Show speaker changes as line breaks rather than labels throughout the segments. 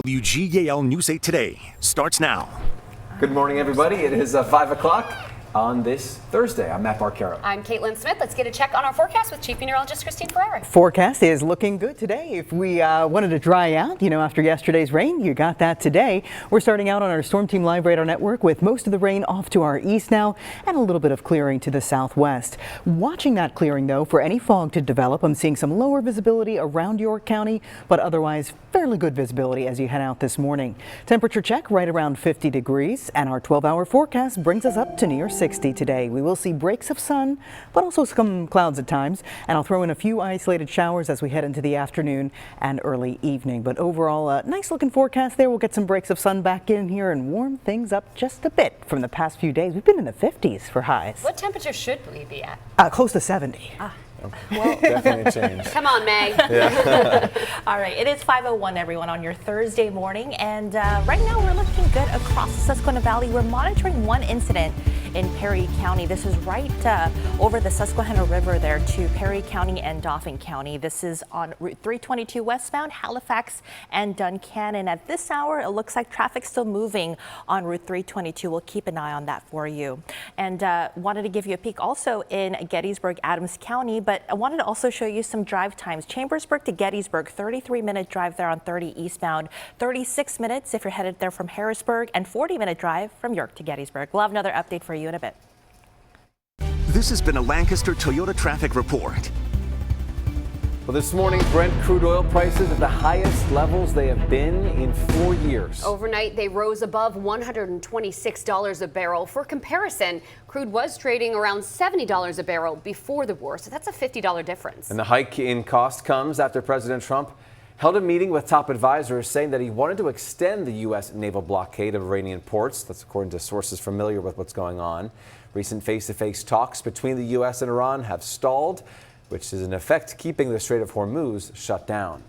WGAL News 8 Today starts now.
Good morning, everybody. It is 5 o'clock on this Thursday. I'm Matt Barcaro.
I'm Caitlin Smith. Let's get a check on our forecast with Chief Meteorologist Christine Ferrari.
Forecast is looking good today. If we wanted to dry out, after yesterday's rain, you got that today. We're starting out on our Storm Team Live radar network with most of the rain off to our east now and a little bit of clearing to the southwest. Watching that clearing, though, for any fog to develop. I'm seeing some lower visibility around York County, but otherwise fairly good visibility as you head out this morning. Temperature check right around 50 degrees, and our 12-hour forecast brings us up to near 60 today. We will see breaks of sun, but also some clouds at times, and I'll throw in a few isolated showers as we head into the afternoon and early evening. But overall, a nice looking forecast there. We'll get some breaks of sun back in here and warm things up just a bit from the past few days. We've been in the 50s for highs.
What temperature should we be at?
Close to 70.
Well,
Definitely a change.
Come on, May.
all right, it is 5:01, everyone, on your Thursday morning, and right now we're looking good across the Susquehanna Valley. We're monitoring one incident in Perry County. This is right over the Susquehanna River there to Perry County and Dauphin County. This is on Route 322 westbound, Halifax and Duncannon. At this hour, it looks like traffic's still moving on Route 322. We'll keep an eye on that for you. And wanted to give you a peek also in Gettysburg, Adams County, but I wanted to also show you some drive times. Chambersburg to Gettysburg, 33-minute drive there on 30 eastbound, 36 minutes if you're headed there from Harrisburg, and 40-minute drive from York to Gettysburg. We'll have another update for you in a bit.
This has been a Lancaster Toyota traffic report.
Well, this morning, Brent crude oil prices at the highest levels they have been in 4 years.
Overnight, they rose above $126 a barrel. For comparison, crude was trading around $70 a barrel before the war, so that's a $50 difference.
And the hike in cost comes after President Trump held a meeting with top advisors saying that he wanted to extend the U.S. naval blockade of Iranian ports. That's according to sources familiar with what's going on. Recent face-to-face talks between the U.S. and Iran have stalled, which is in effect keeping the Strait of Hormuz shut down.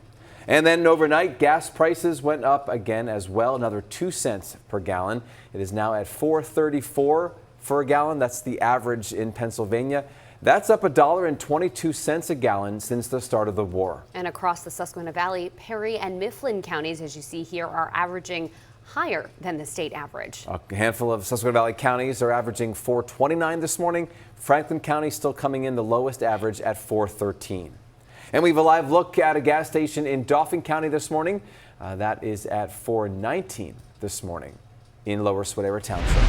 And then overnight, gas prices went up again as well, another 2 cents per gallon. It is now at $4.34 for a gallon. That's the average in Pennsylvania. That's up $1.22 a gallon since the start of the war.
And across the Susquehanna Valley, Perry and Mifflin counties, as you see here, are averaging higher than the state average.
A handful of Susquehanna Valley counties are averaging $4.29 this morning. Franklin County still coming in the lowest average at $4.13. And we have a live look at a gas station in Dauphin County this morning. That is at $4.19 this morning in Lower Swadera Township.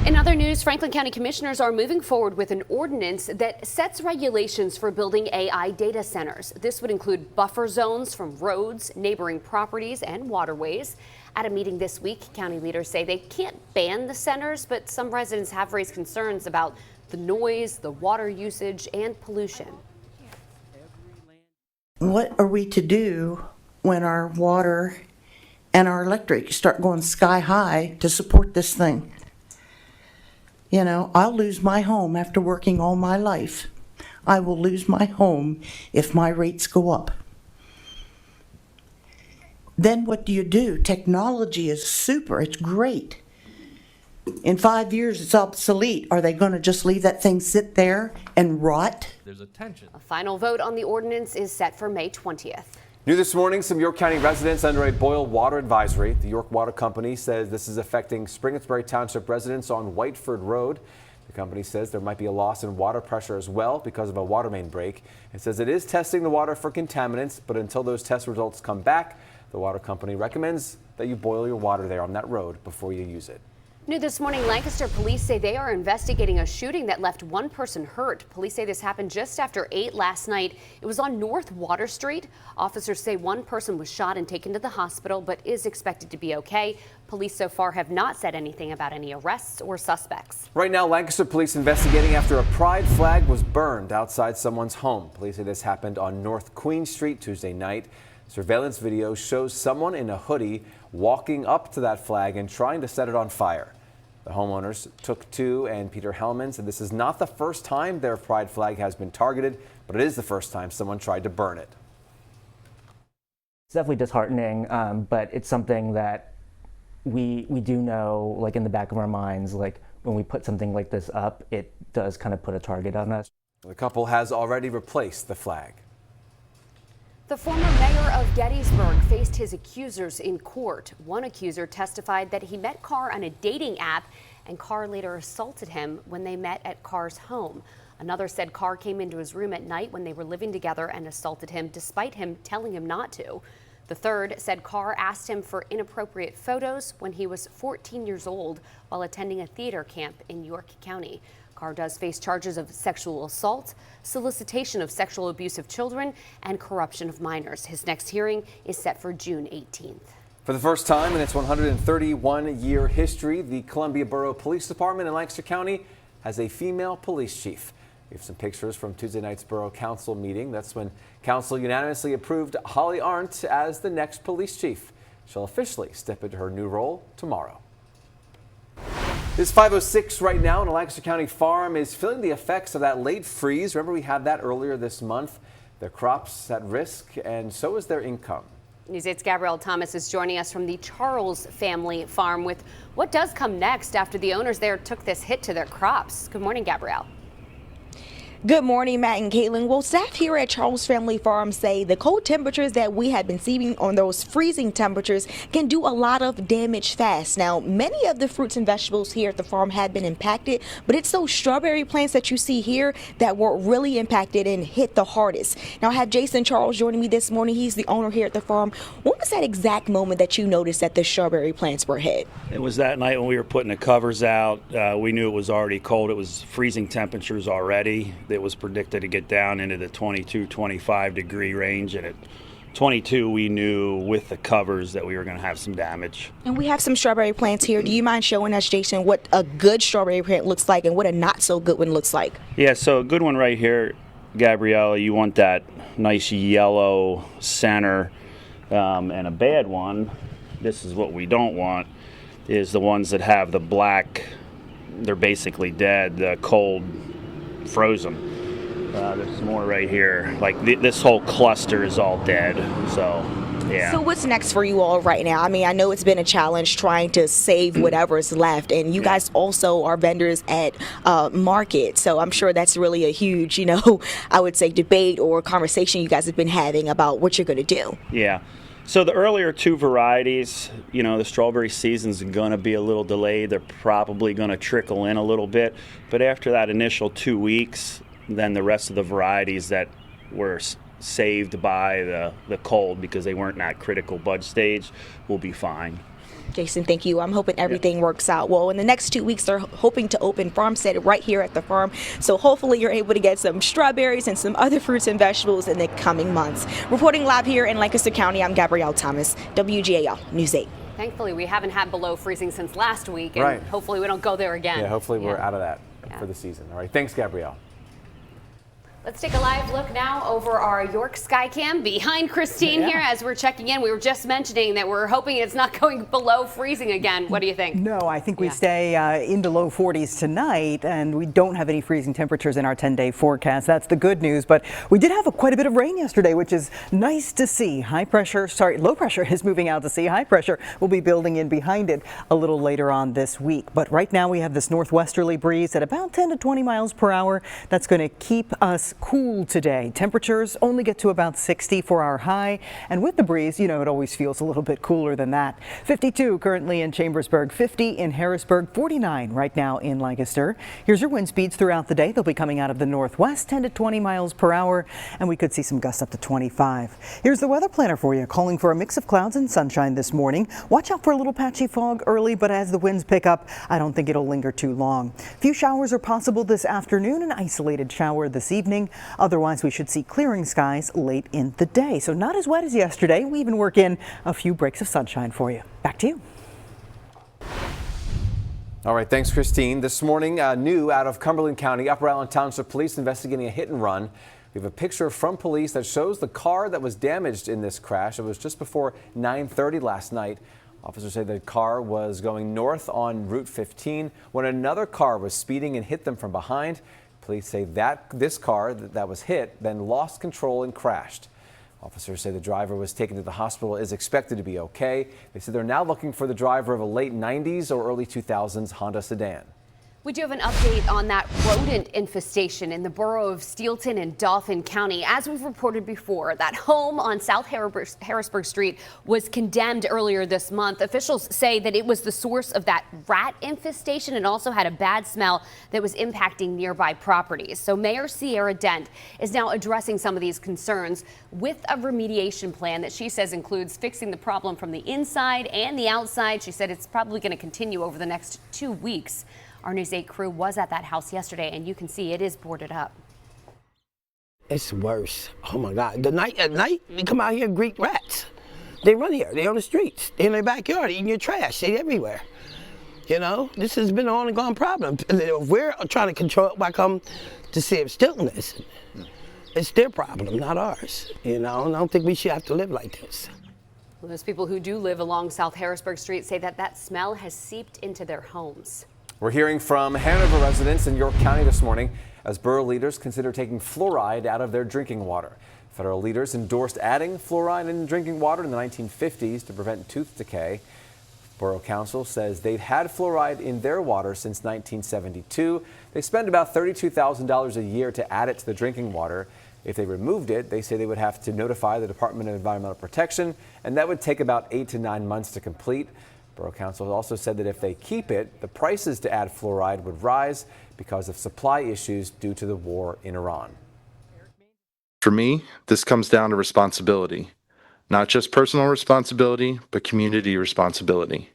In other news, Franklin County commissioners are moving forward with an ordinance that sets regulations for building AI data centers. This would include buffer zones from roads, neighboring properties, and waterways. At a meeting this week, county leaders say they can't ban the centers, but some residents have raised concerns about the noise, the water usage, and pollution.
What are we to do when our water and our electric start going sky high to support this thing? I'll lose my home after working all my life. I will lose my home if my rates go up. Then what do? Technology is super, it's great. In 5 years, it's obsolete. Are they going to just leave that thing sit there and rot?
There's a tension.
A final vote on the ordinance is set for May 20th.
New this morning, some York County residents under a boil water advisory. The York Water Company says this is affecting Springettsbury Township residents on Whiteford Road. The company says there might be a loss in water pressure as well because of a water main break. It says it is testing the water for contaminants, but until those test results come back, the water company recommends that you boil your water there on that road before you use it.
New this morning, Lancaster police say they are investigating a shooting that left one person hurt. Police say this happened just after 8 last night. It was on North Water Street. Officers say one person was shot and taken to the hospital, but is expected to be okay. Police so far have not said anything about any arrests or suspects.
Right now, Lancaster police investigating after a pride flag was burned outside someone's home. Police say this happened on North Queen Street Tuesday night. Surveillance video shows someone in a hoodie walking up to that flag and trying to set it on fire. The homeowners took to, and Peter Hellman said this is not the first time their pride flag has been targeted, but it is the first time someone tried to burn it.
It's definitely disheartening, but it's something that we do know, like in the back of our minds, like when we put something like this up, it does kind of put a target on us.
The couple has already replaced the flag.
The former mayor of Gettysburg faced his accusers in court. One accuser testified that he met Carr on a dating app and Carr later assaulted him when they met at Carr's home. Another said Carr came into his room at night when they were living together and assaulted him despite him telling him not to. The third said Carr asked him for inappropriate photos when he was 14 years old while attending a theater camp in York County. Carr does face charges of sexual assault, solicitation of sexual abuse of children, and corruption of minors. His next hearing is set for June 18th.
For the first time in its 131-year history, the Columbia Borough Police Department in Lancaster County has a female police chief. We have some pictures from Tuesday night's Borough Council meeting. That's when Council unanimously approved Holly Arndt as the next police chief. She'll officially step into her new role tomorrow. It's 5:06 right now, and a Lancaster County farm is feeling the effects of that late freeze. Remember, we had that earlier this month. Their crops at risk, and so is their income.
News 8's Gabrielle Thomas is joining us from the Charles family farm with what does come next after the owners there took this hit to their crops. Good morning, Gabrielle.
Good morning, Matt and Caitlin. Well, staff here at Charles Family Farm say the cold temperatures that we have been seeing on those freezing temperatures can do a lot of damage fast. Now, many of the fruits and vegetables here at the farm have been impacted, but it's those strawberry plants that you see here that were really impacted and hit the hardest. Now, I have Jason Charles joining me this morning. He's the owner here at the farm. What was that exact moment that you noticed that the strawberry plants were hit?
It was that night when we were putting the covers out. We knew it was already cold. It was freezing temperatures already. It was predicted to get down into the 22, 25 degree range, and at 22 we knew with the covers that we were going to have some damage.
And we have some strawberry plants here. Do you mind showing us, Jason, what a good strawberry plant looks like and what a not so good one looks like?
Yeah, so a good one right here, Gabriella, you want that nice yellow center, and a bad one, this is what we don't want, is the ones that have the black, they're basically dead, the cold, frozen. There's more right here. Like this whole cluster is all dead. So, yeah.
So what's next for you all right now? I mean, I know it's been a challenge trying to save whatever's left, and you guys also are vendors at market. So I'm sure that's really a huge, I would say debate or conversation you guys have been having about what you're going to do.
Yeah. So the earlier two varieties, the strawberry season's going to be a little delayed. They're probably going to trickle in a little bit. But after that initial 2 weeks, then the rest of the varieties that were saved by the cold because they weren't in that critical bud stage will be fine.
Jason, thank you. I'm hoping everything works out well. In the next 2 weeks, they're hoping to open farmstead right here at the farm. So hopefully you're able to get some strawberries and some other fruits and vegetables in the coming months. Reporting live here in Lancaster County, I'm Gabrielle Thomas, WGAL News 8.
Thankfully, we haven't had below freezing since last week, and hopefully we don't go there again.
Yeah, hopefully we're out of that for the season. All right, thanks, Gabrielle.
Let's take a live look now over our York Skycam behind Christine here as we're checking in. We were just mentioning that we're hoping it's not going below freezing again. What do you think?
No, I think we stay into low 40s tonight, and we don't have any freezing temperatures in our 10-day forecast. That's the good news, but we did have quite a bit of rain yesterday, which is nice to see. Low pressure is moving out to sea. High pressure will be building in behind it a little later on this week. But right now we have this northwesterly breeze at about 10 to 20 miles per hour. That's going to keep us cool today. Temperatures only get to about 60 for our high, and with the breeze, it always feels a little bit cooler than that. 52 currently in Chambersburg, 50 in Harrisburg, 49 right now in Lancaster. Here's your wind speeds throughout the day. They'll be coming out of the northwest, 10 to 20 miles per hour, and we could see some gusts up to 25. Here's the weather planner for you, calling for a mix of clouds and sunshine this morning. Watch out for a little patchy fog early, but as the winds pick up, I don't think it'll linger too long. A few showers are possible this afternoon, an isolated shower this evening. Otherwise, we should see clearing skies late in the day. So not as wet as yesterday. We even work in a few breaks of sunshine for you. Back to you.
All right, thanks, Christine. This morning, new out of Cumberland County, Upper Island Township Police investigating a hit and run. We have a picture from police that shows the car that was damaged in this crash. It was just before 9:30 last night. Officers say the car was going north on Route 15 when another car was speeding and hit them from behind. Police say that this car that was hit then lost control and crashed. Officers say the driver was taken to the hospital, is expected to be okay. They say they're now looking for the driver of a late 90s or early 2000s Honda sedan.
We do have an update on that rodent infestation in the borough of Steelton and Dauphin County. As we've reported before, that home on South Harrisburg Street was condemned earlier this month. Officials say that it was the source of that rat infestation and also had a bad smell that was impacting nearby properties. So Mayor Sierra Dent is now addressing some of these concerns with a remediation plan that she says includes fixing the problem from the inside and the outside. She said it's probably going to continue over the next 2 weeks. Our News 8 crew was at that house yesterday, and you can see it is boarded up.
It's worse. Oh my God. At night, we come out here and greet rats. They run here. They on the streets. They in their backyard eating your trash. They everywhere. You know, this has been an ongoing problem. We're trying to control it by come to see if Stilton is. It's their problem, not ours. You know, and I don't think we should have to live like this.
Well, those people who do live along South Harrisburg Street say that smell has seeped into their homes.
We're hearing from Hanover residents in York County this morning as borough leaders consider taking fluoride out of their drinking water. Federal leaders endorsed adding fluoride in drinking water in the 1950s to prevent tooth decay. Borough Council says they've had fluoride in their water since 1972. They spend about $32,000 a year to add it to the drinking water. If they removed it, they say they would have to notify the Department of Environmental Protection, and that would take about 8 to 9 months to complete. Borough Council also said that if they keep it, the prices to add fluoride would rise because of supply issues due to the war in Iran.
For me, this comes down to responsibility. Not just personal responsibility, but community responsibility.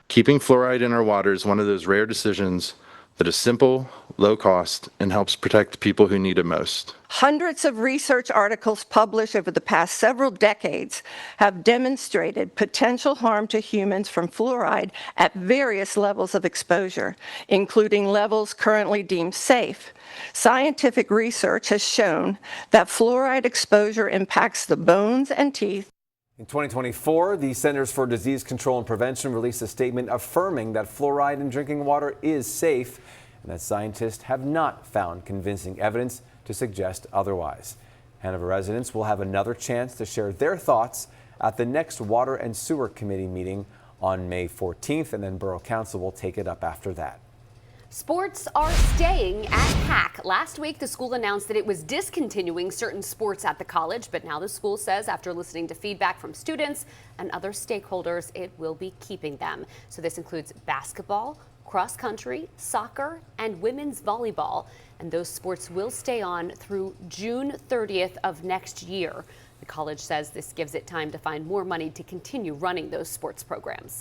Keeping fluoride in our water is one of those rare decisions that is simple, low cost, and helps protect people who need it most.
Hundreds of research articles published over the past several decades have demonstrated potential harm to humans from fluoride at various levels of exposure, including levels currently deemed safe. Scientific research has shown that fluoride exposure impacts the bones and teeth.
In 2024, the Centers for Disease Control and Prevention released a statement affirming that fluoride in drinking water is safe and that scientists have not found convincing evidence to suggest otherwise. Hanover residents will have another chance to share their thoughts at the next Water and Sewer Committee meeting on May 14th, and then Borough Council will take it up after that.
Sports are staying at HAC. Last week, the school announced that it was discontinuing certain sports at the college, but now the school says after listening to feedback from students and other stakeholders, it will be keeping them. So this includes basketball, cross country, soccer, and women's volleyball. And those sports will stay on through June 30th of next year. The college says this gives it time to find more money to continue running those sports programs.